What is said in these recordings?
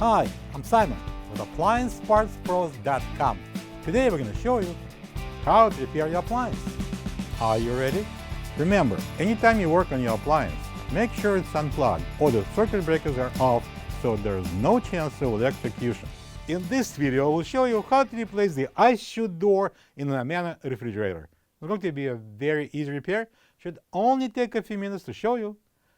Hi, I'm Simon with AppliancePartsPros.com. Today we're going to show you how to repair your appliance. Are you ready? Remember, anytime you work on your appliance, make sure it's unplugged or the circuit breakers are off so there's no chance of electrocution. In this video, we'll show you how to replace the ice chute door in an Amana refrigerator. It's going to be a very easy repair. Should only take a few minutes to show you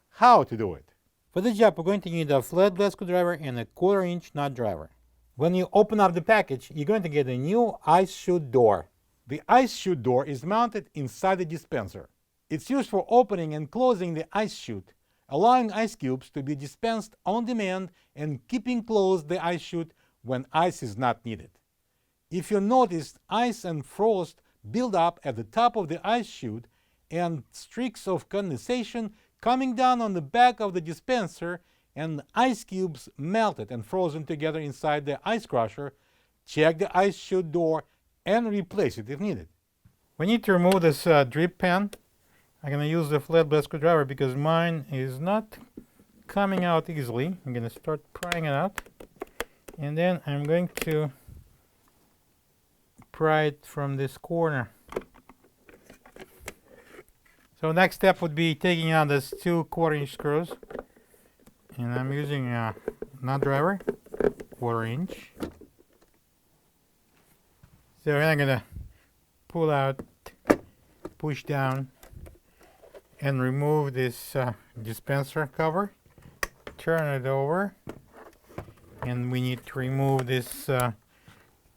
how to do it. For this job, we're going to need a flathead screwdriver and a 1/4-inch nut driver. When you open up the package, you're going to get a new ice chute door. The ice chute door is mounted inside the dispenser. It's used for opening and closing the ice chute, allowing ice cubes to be dispensed on demand and keeping closed the ice chute when ice is not needed. If you noticed ice and frost build up at the top of the ice chute and streaks of condensation coming down on the back of the dispenser and ice cubes melted and frozen together inside the ice crusher, check the ice chute door and replace it if needed. We need to remove this drip pan. I'm going to use the flathead screwdriver because mine is not coming out easily. I'm going to start prying it out, and then I'm going to pry it from this corner. So next step would be taking out these 2 1/4-inch screws, and I'm using a nut driver, 1/4-inch. So I'm gonna pull out, push down, and remove this dispenser cover. Turn it over, and we need to remove this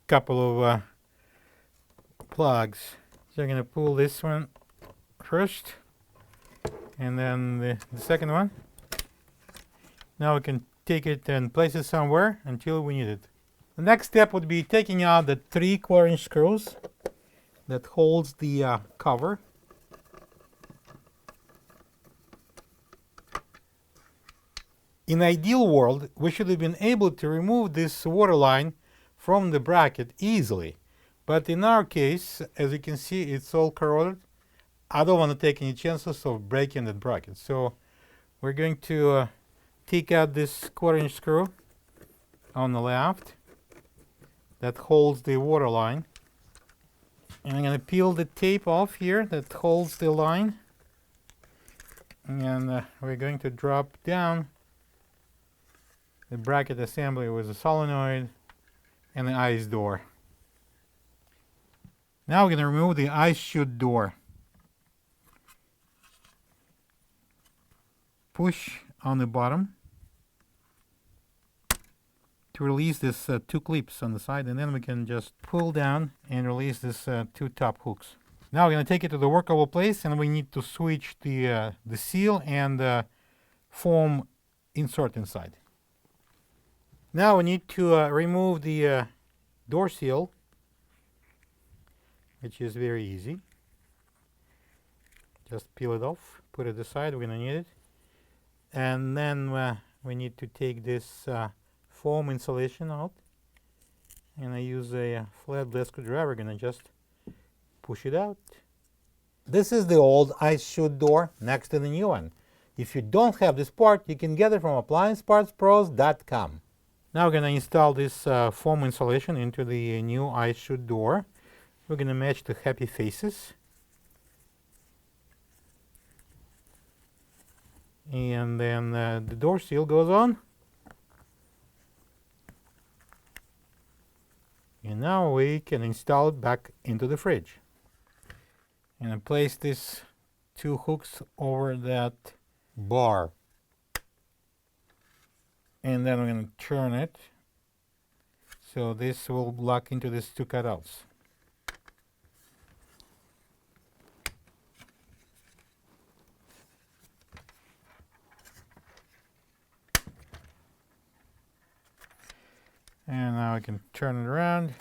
couple of plugs. So I'm gonna pull this one first, and then the second one. Now we can take it and place it somewhere until we need it. The next step would be taking out the 3 1/4-inch screws that holds the cover. In ideal world, we should have been able to remove this water line from the bracket easily, but in our case, as you can see, it's all corroded. I don't want to take any chances of breaking that bracket, so we're going to take out this 1/4-inch screw on the left that holds the water line, and I'm going to peel the tape off here that holds the line, and we're going to drop down the bracket assembly with a solenoid and the ice door. Now we're going to remove the ice chute door. Push on the bottom to release this 2 clips on the side, and then we can just pull down and release this 2 top hooks. Now we're going to take it to the workable place, and we need to switch the seal and the foam insert inside. Now we need to remove the door seal, which is very easy. Just peel it off, put it aside, we're going to need it. And then we need to take this foam insulation out, and I use a flathead screwdriver. Gonna just push it out. This is the old ice chute door next to the new one. If you don't have this part, you can get it from AppliancePartsPros.com. Now we're gonna install this foam insulation into the new ice chute door. We're gonna match the happy faces. And then the door seal goes on. And now we can install it back into the fridge. And I place these 2 hooks over that bar. And then we're going to turn it so this will lock into these 2 cutouts. And now I can turn it around.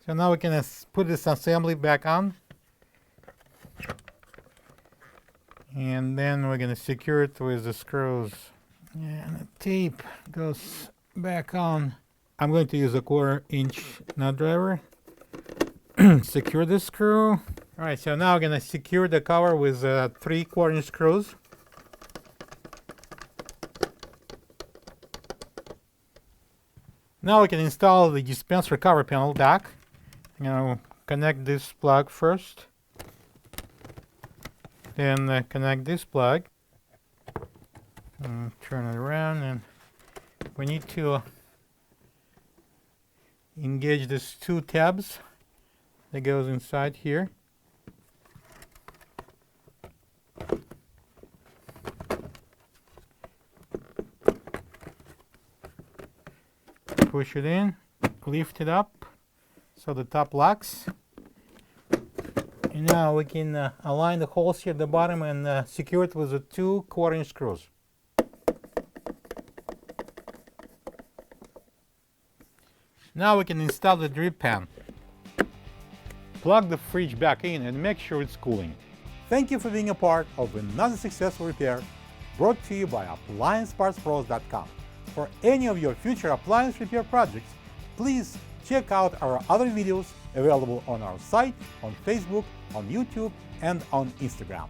So now we can put this assembly back on. And then we're going to secure it with the screws. And the tape goes back on. I'm going to use a 1/4-inch nut driver. Secure the screw. Alright, so now we're going to secure the cover with 3 1/4-inch screws. Now we can install the dispenser cover panel back. Connect this plug first, then connect this plug, and turn it around, and we need to engage these two tabs that goes inside here. Push it in, lift it up so the top locks. And now we can align the holes here at the bottom and secure it with the 2 1/4-inch screws. Now we can install the drip pan. Plug the fridge back in and make sure it's cooling. Thank you for being a part of another successful repair brought to you by AppliancePartsPros.com. For any of your future appliance repair projects, please check out our other videos available on our site, on Facebook, on YouTube, and on Instagram.